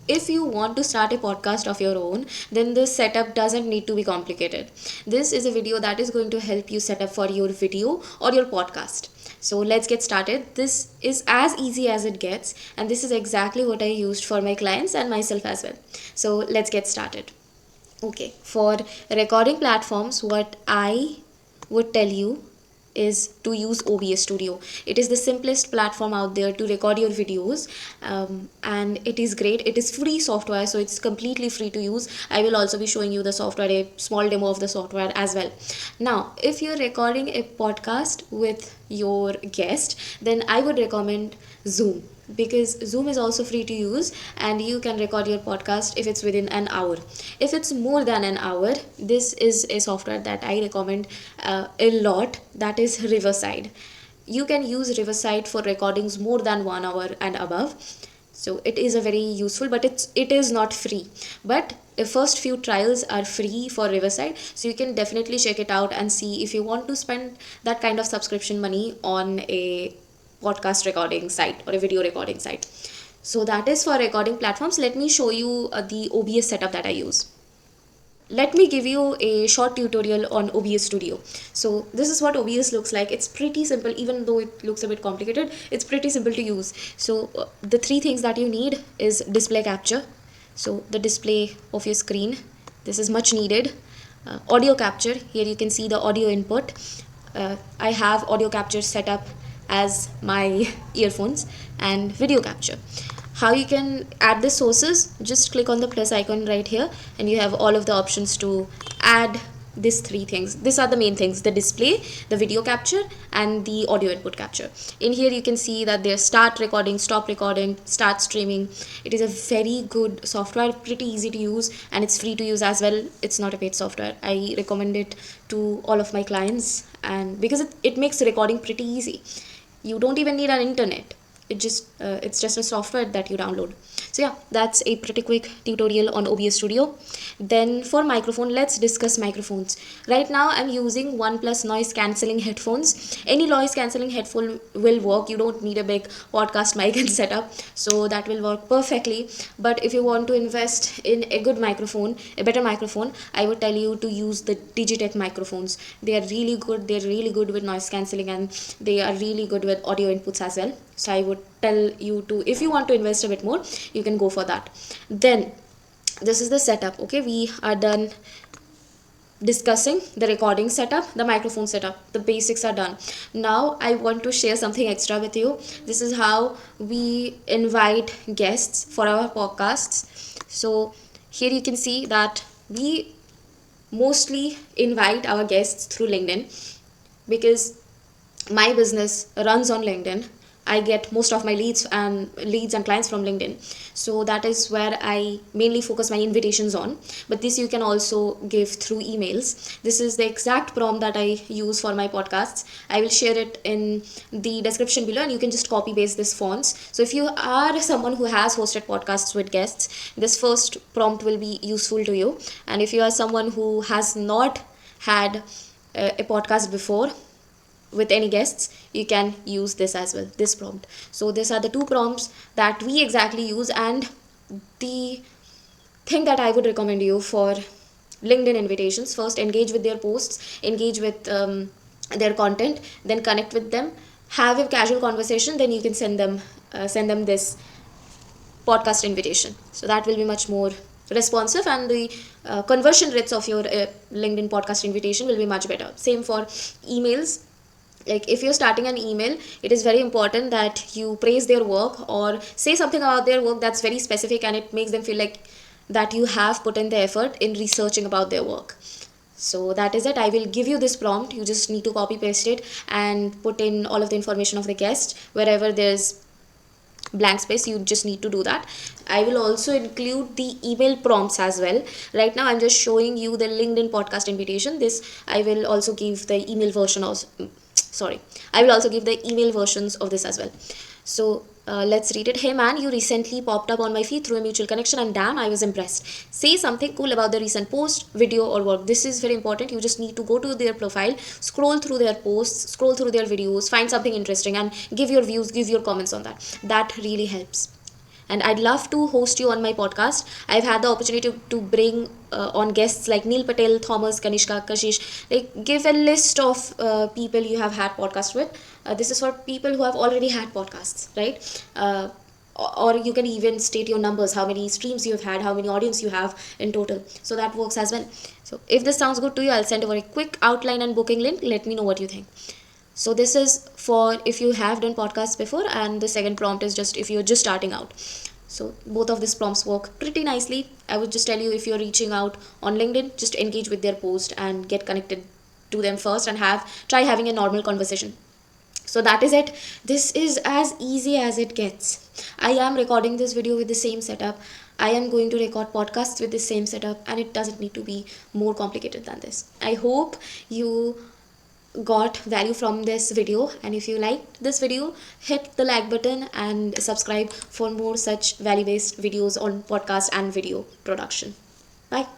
if you want to start a podcast of your own, then the setup doesn't need to be complicated. This is a video that is going to help you set up for your video or your podcast. So let's get started. This is as easy as it gets, and this is exactly what I used for my clients and myself as well. So let's get started. Okay, for recording platforms, what I would tell you is to use OBS Studio. It is the simplest platform out there to record your videos, and it is great. It is free software, so it's completely free to use. I will also be showing you the software, a small demo of the software as well. Now, if you're recording a podcast with your guest, then I would recommend Zoom, because Zoom is also free to use and you can record your podcast if it's within an hour. If it's more than an hour, this is a software that I recommend a lot, that is Riverside. You can use Riverside for recordings more than 1 hour and above. So it is a very useful, but it is not free. But the first few trials are free for Riverside, so you can definitely check it out and see if you want to spend that kind of subscription money on a podcast recording site or a video recording site. So that is for recording platforms. Let me show you the OBS setup that I use. Let me give you a short tutorial on OBS Studio. So this is what OBS looks like. It's pretty simple, even though it looks a bit complicated. It's pretty simple to use. So the three things that you need is display capture. So the display of your screen, this is much needed. Audio capture, here you can see the audio input. I have audio capture set up as my earphones, and video capture. How you can add the sources, just click on the plus icon right here and you have all of the options to add these three things. These are the main things: the display, the video capture, and the audio input capture. In here you can see that there's start recording, stop recording, start streaming. It is a very good software, pretty easy to use, and it's free to use as well. It's not a paid software. I recommend it to all of my clients, and because it makes recording pretty easy. You don't even need an internet. It's just a software that you download. So yeah, that's a pretty quick tutorial on OBS Studio. Then for microphone, let's discuss microphones. Right now I'm using OnePlus Noise-Cancelling Headphones. Any noise-cancelling headphone will work. You don't need a big podcast mic and setup, so that will work perfectly. But if you want to invest in a good microphone, a better microphone, I would tell you to use the Digitek microphones. They are really good. They're really good with noise cancelling, and they are really good with audio inputs as well. So I would tell you to, if you want to invest a bit more, you can go for that. Then this is the setup. Okay, we are done discussing the recording setup, the microphone setup. The basics are done. Now I want to share something extra with you. This is how we invite guests for our podcasts. So here you can see that we mostly invite our guests through LinkedIn, because my business runs on LinkedIn. I get most of my leads and clients from LinkedIn. So that is where I mainly focus my invitations on. But this you can also give through emails. This is the exact prompt that I use for my podcasts. I will share it in the description below, and you can just copy paste this fonts. So if you are someone who has hosted podcasts with guests, this first prompt will be useful to you. And if you are someone who has not had a podcast before with any guests, you can use this as well, this prompt. So these are the two prompts that we exactly use. And the thing that I would recommend you for LinkedIn invitations: first, engage with their posts, engage with their content, then connect with them, have a casual conversation, then you can send them this podcast invitation. So that will be much more responsive, and the conversion rates of your LinkedIn podcast invitation will be much better. Same for emails. Like if you're starting an email, it is very important that you praise their work or say something about their work that's very specific, and it makes them feel like that you have put in the effort in researching about their work. So that is it. I will give you this prompt. You just need to copy paste it and put in all of the information of the guest. Wherever there's blank space, you just need to do that. I will also include the email prompts as well. Right now I'm just showing you the LinkedIn podcast invitation. This I will also give the email version of, I will also give the email versions of this as well. So let's read it. Hey man, you recently popped up on my feed through a mutual connection, and damn, I was impressed. Say something cool about the recent post, video, or work. This is very important. You just need to go to their profile, scroll through their posts, scroll through their videos, find something interesting, and give your views, give your comments on that. That really helps. and I'd love to host you on my podcast. I've had the opportunity to bring on guests like Neil Patel, Thomas, Kanishka, Kashish. Like, give a list of people you have had podcasts with. This is for people who have already had podcasts, right? Or you can even state your numbers, how many streams you have had, how many audience you have in total, so that works as well. So if this sounds good to you, I'll send over a quick outline and booking link. Let me know what you think. So this is for if you have done podcasts before, and the second prompt is just if you're just starting out. So both of these prompts work pretty nicely. I would just tell you, if you're reaching out on LinkedIn, just engage with their post and get connected to them first, and try having a normal conversation. So that is it. This is as easy as it gets. I am recording this video with the same setup. I am going to record podcasts with the same setup, and it doesn't need to be more complicated than this. I hope you got value from this video, and if you liked this video, hit the like button and subscribe for more such value based videos on podcast and video production. Bye.